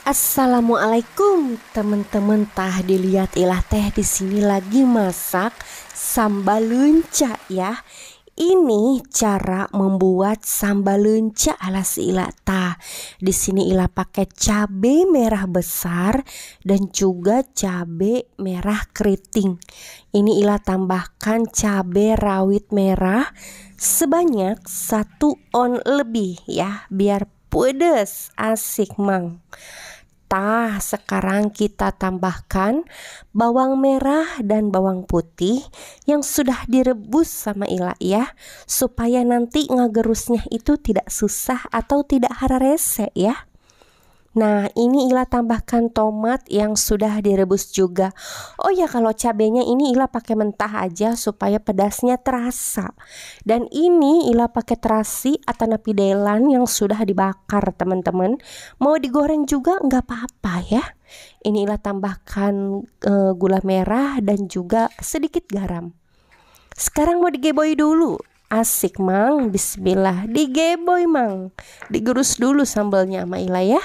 Assalamualaikum teman-teman, tah dilihat ilah teh di sini lagi masak sambal lenca ya. Ini cara membuat sambal lenca ala si ilah tah. Di sini ilah pakai cabai merah besar dan juga cabai merah keriting. Ini ilah tambahkan cabai rawit merah sebanyak 1 on lebih ya, biar pedes asik mang. Sekarang kita tambahkan bawang merah dan bawang putih yang sudah direbus sama Ila ya, supaya nanti ngagerusnya itu tidak susah atau tidak hara rese ya. Nah, ini Ila tambahkan tomat yang sudah direbus juga. Oh ya, kalau cabenya ini Ila pakai mentah aja supaya pedasnya terasa. Dan ini Ila pakai terasi atau napi delan yang sudah dibakar teman-teman. Mau digoreng juga nggak apa-apa ya. Ini Ila tambahkan gula merah dan juga sedikit garam. Sekarang mau digeboy dulu. Asik mang, bismillah. Digeboy mang. Digerus dulu sambalnya sama Ila ya.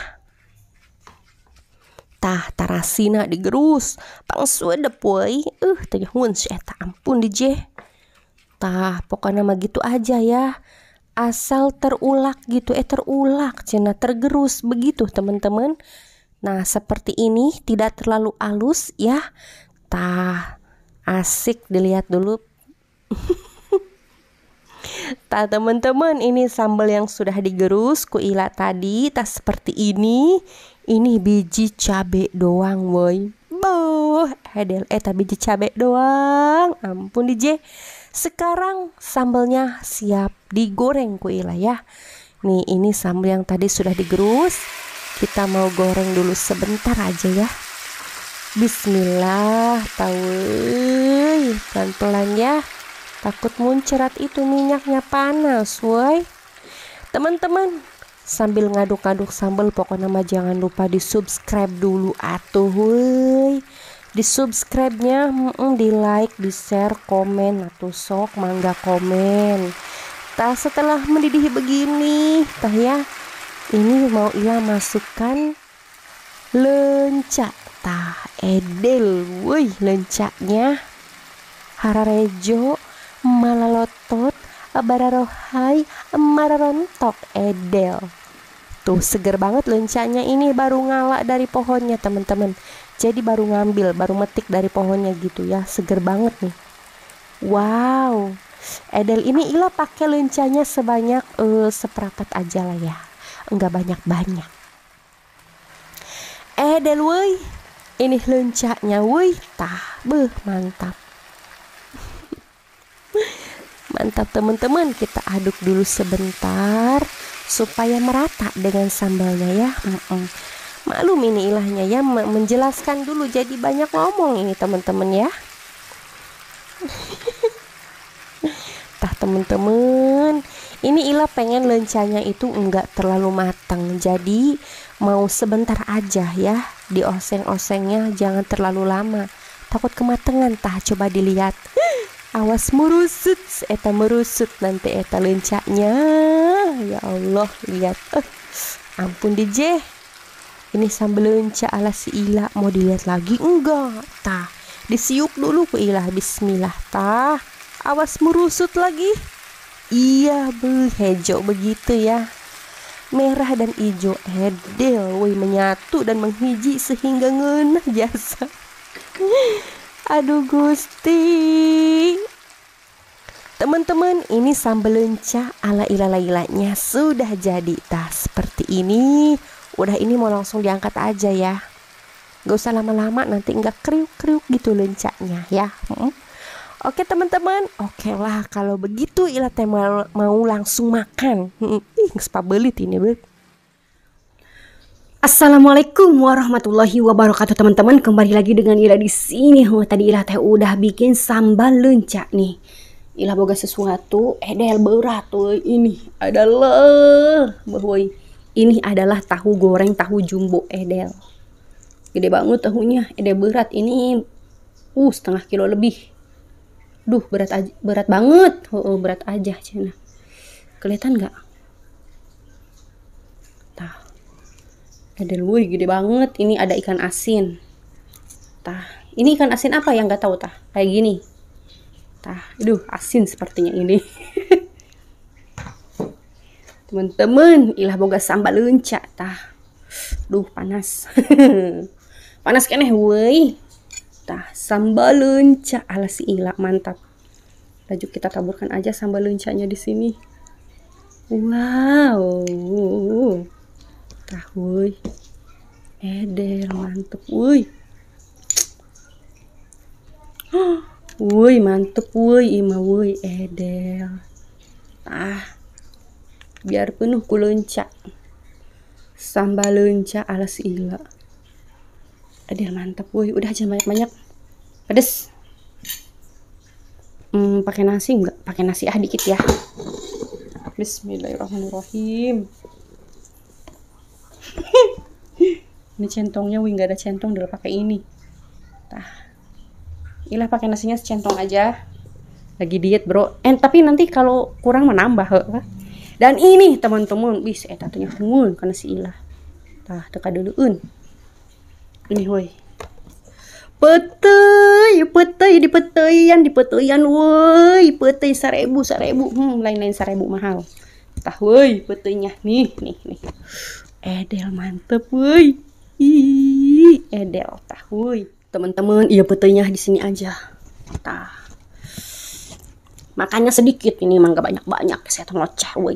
Tarasina digerus pang suedep woi. Ternyahun si eta ampun di je. Pokoknya mah gitu aja ya. Asal terulak gitu, terulak cenah tergerus begitu teman-teman. Nah, seperti ini, tidak terlalu halus ya. Asik dilihat dulu. Teman-teman, ini sambal yang sudah digerus ku Ila tadi, seperti ini. Ini biji cabe doang woi. Hedel biji cabe doang. Ampun DJ. Sekarang sambalnya siap digoreng ku Ila ya. Nih, ini sambal yang tadi sudah digerus. Kita mau goreng dulu sebentar aja ya. Bismillah, tawuy. Pelan-pelan ya. Takut muncrat itu minyaknya panas woi. Teman-teman, sambil ngaduk-ngaduk sambal pokoknya mah jangan lupa di subscribe dulu atuh woi. Di subscribe-nya, di like, di share, komen atuh sok mangga komen. Setelah mendidih begini ya, ini mau Ila masukkan lenca. Edel woi lencanya. Hararejo malalotot bararohai mararontok edel. Tuh seger banget lencanya, ini baru ngalak dari pohonnya teman-teman. Jadi baru ngambil, baru metik dari pohonnya gitu ya. Seger banget nih. Wow. Edel ini Ila pakai lencanya sebanyak seperapat aja lah ya. Enggak banyak-banyak. Edel woi. Ini lencanya woi. Mantap. Mantap teman-teman, kita aduk dulu sebentar supaya merata dengan sambalnya ya. Maklum ini ilahnya ya, menjelaskan dulu jadi banyak ngomong ini teman-teman ya. Teman-teman, ini Ila pengen lencanya itu enggak terlalu matang, jadi mau sebentar aja ya, dioseng-osengnya jangan terlalu lama, takut kematangan. Coba dilihat. Awas merusut, merusut nanti lencanya. Ya Allah, lihat. Ampun DJ. Ini sambal lenca ala si Ila, mau dilihat lagi enggak? Disiuk dulu ku Ila, bismillah. Awas merusut lagi. Iya, hijau begitu ya. Merah dan hijau edel, woi, menyatu dan menghiji sehingga ngeunah jasa. Aduh Gusti. Teman-teman, ini sambal lenca ala Ila-ilanya sudah jadi. Seperti ini. Udah, ini mau langsung diangkat aja ya. Gak usah lama-lama, nanti enggak kriuk-kriuk gitu lencanya ya. Oke teman-teman, oke lah kalau begitu Ila teh mau langsung makan. Spabelit ini Assalamualaikum warahmatullahi wabarakatuh teman-teman, kembali lagi dengan Ila di sini. Tadi Ila teh udah bikin sambal lenca nih. Ila boga sesuatu edel berat tuh. Ini adalah tahu goreng tahu jumbo edel. Gede banget tahunya, edel berat ini. Setengah kilo lebih. Duh, berat banget. Berat aja cina. Kelihatan nggak? Edel, wuih, gede banget. Ini ada ikan asin. Tah, ini ikan asin apa yang nggak tahu tah? Kayak gini. Tah, aduh, asin sepertinya ini. Teman-teman, ilah boga sambal leunca tah. Duh, panas. Panas keneh weuy. Tah, sambal leunca ala si ilah mantap. Lanjut kita taburkan aja sambal leuncanya di sini. Wow. Tah, weuy. Edel mantep weuy. Woi mantep woi ima woi edel. Biar penuh ku leunca. Sambal leunca ala si ila. Edel mantep woi. Udah aja banyak-banyak. Pedes. Pakai nasi enggak? Pakai nasi dikit ya. Bismillahirrahmanirrahim. Ini centongnya wih, nggak ada centong, udah pakai ini. Ilah pakai nasinya secentong aja. Lagi diet bro. Tapi nanti kalau kurang menambah. Dan ini teman-teman, bis eta teh nyamun kana si ilah. Tah teka duluun. Ini woi. Peteuy di peteuyan woi. Peteuy 1000. Lain-lain 1000 mahal. Tah woi peteuйnya nih. Edel mantep woi. Edel tah woi. Teman-teman, iya petenya di sini aja. Tah. Makannya sedikit ini, mangga banyak-banyak. Saya teh ngoceh weuy.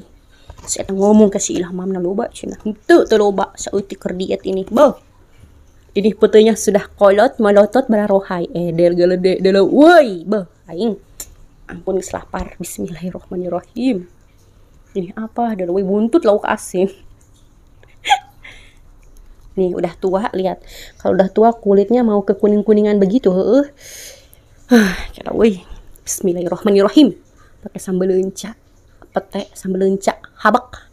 Saya teh ngomong ke si ilah mamna loba cenah. Henteu teu loba saeutik keur diet ini. Beuh. Ini petenya sudah kolot melotot bararohai. Edel gelede deuleu weuy. Beuh, aing. Ampun geus lapar. Bismillahirrahmanirrahim. Ini apa? Deuleu buntut lauk asin. Nih udah tua, lihat. Kalau udah tua kulitnya mau ke kuning-kuningan begitu, Kira woi. Bismillahirrahmanirrahim. Pakai sambal leunca. Pete sambal leunca habak.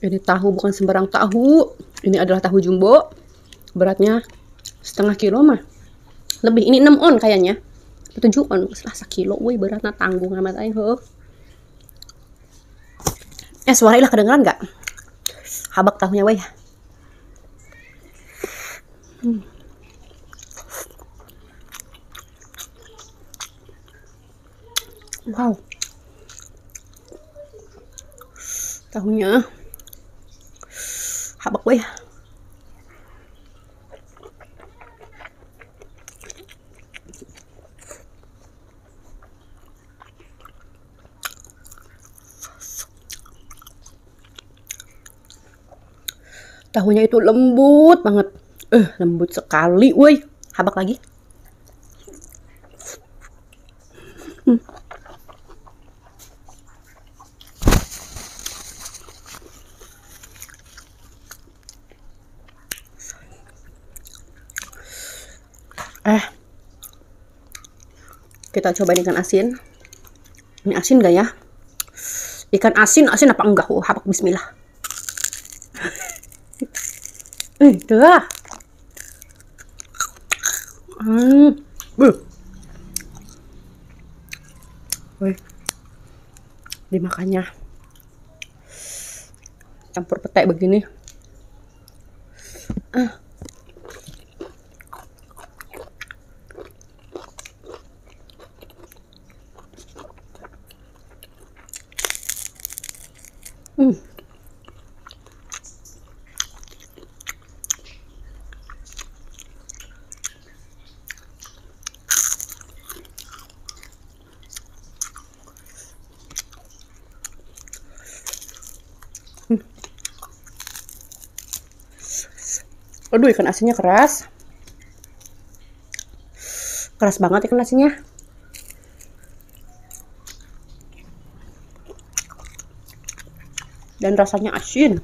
Ini tahu bukan sembarang tahu. Ini adalah tahu jumbo. Beratnya 0,5 kilo mah lebih. Ini 6 on kayaknya 7 on lah 1 kilo woi, beratnya tanggung amat aing heuh. Suara ilah kedengeran nggak? Habak tahunya woi. Wow, tahunya habak woi. Tahunya itu lembut banget. Lembut sekali, woi. Habak lagi. Kita coba ikan asin. Ini asin gak ya? Ikan asin apa enggak? Habak bismillah. Tuh lah. Woi. Dimakannya. Campur pete begini. Aduh, ikan asinnya keras. Keras banget ikan asinnya. Dan rasanya asin.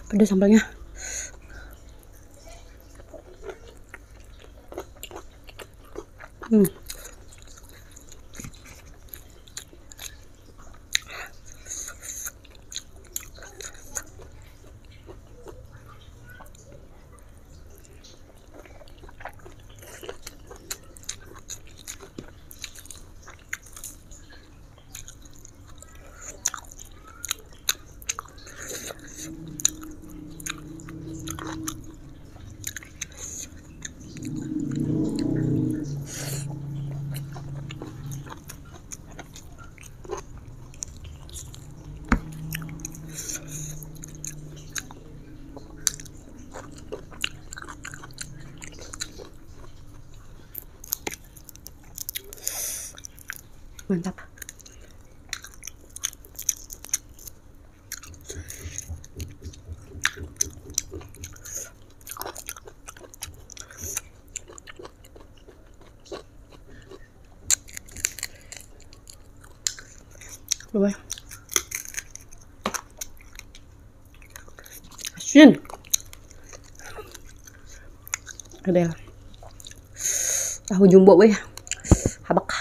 Pedas sambalnya. Mantap. Coba. Asin. Ada tahu jumbo weh. Habak.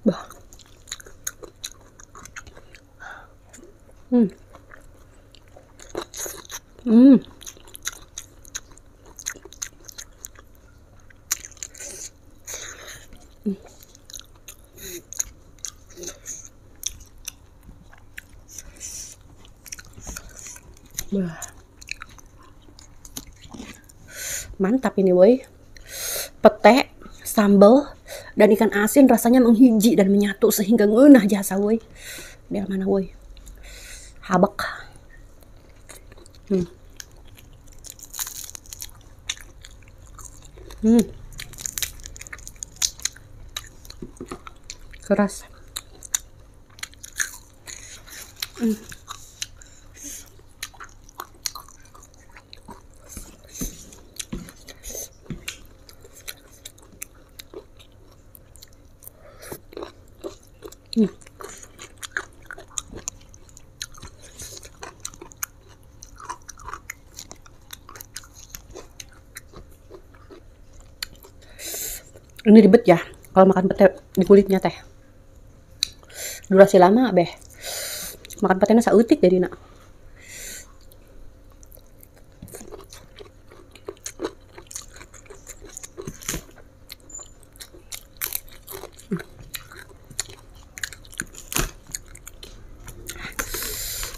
Bah. Wah. Mantap ini woi. Pete, sambal, dan ikan asin rasanya menghiji dan menyatu sehingga ngeunah jasa woi. Dari mana woi? Habak. Keras. Ini ribet ya kalau makan pete di kulitnya teh. Durasi lama beh. Makan petenya sautik dari nak.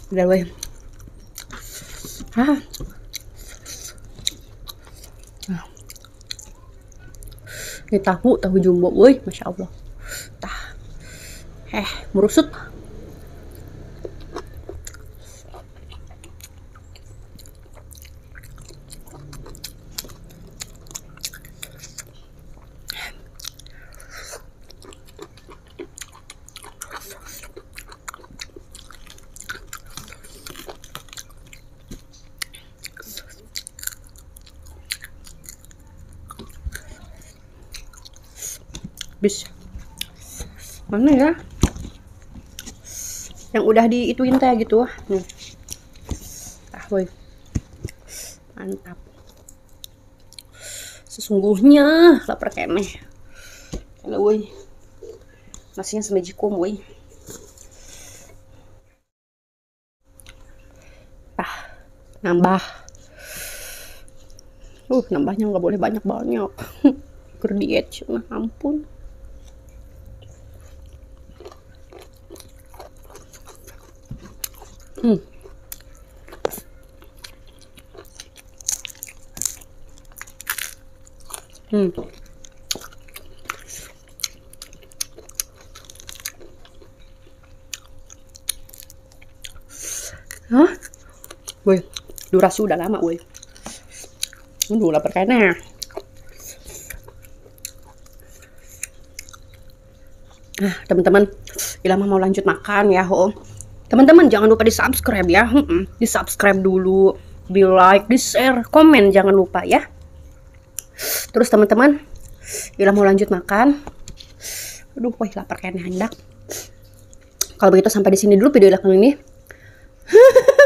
Udah weh. Ini tahu jumbo, woi, masya Allah. Tah, merusut. Bis. Mana ya? Yang udah diituin teh gitu. Woi. Mantap. Sesungguhnya lapar keneh. Kalau woi. Nasinya semejikom woi. Nambah. Nambahnya nggak boleh banyak-banyak. Kerdiet, ampun. Hah? Woi, durasi udah lama, woi. Udah lapar kayaknya. Nah, teman-teman, Ilham mau lanjut makan ya, Teman-teman jangan lupa di subscribe ya. Di subscribe dulu, di like, di share, komen jangan lupa ya. Terus teman-teman, Ila mau lanjut makan. Aduh, wah lapar kayaknya hendak. Kalau begitu sampai di sini dulu video Ila kali ini.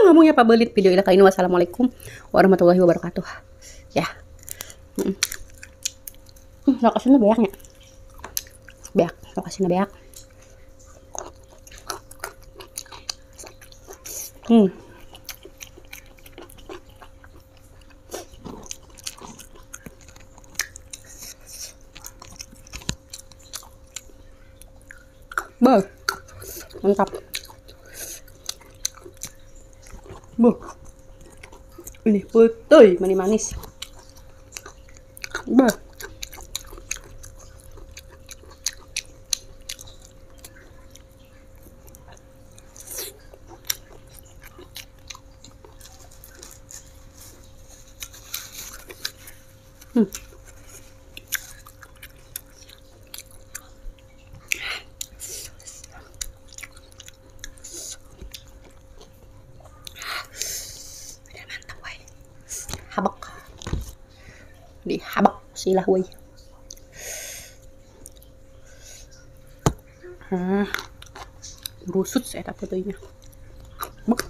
Ngomongnya apa belit video Ila kali ini. Wassalamualaikum warahmatullahi wabarakatuh. Ya. Lokasinya beaknya. Beak, lokasinya beak. Bah, mantap. Bah, ini betul manis-manis. Bah. Habak di habak sila woi. Rusut saya tak fotonya. Bak.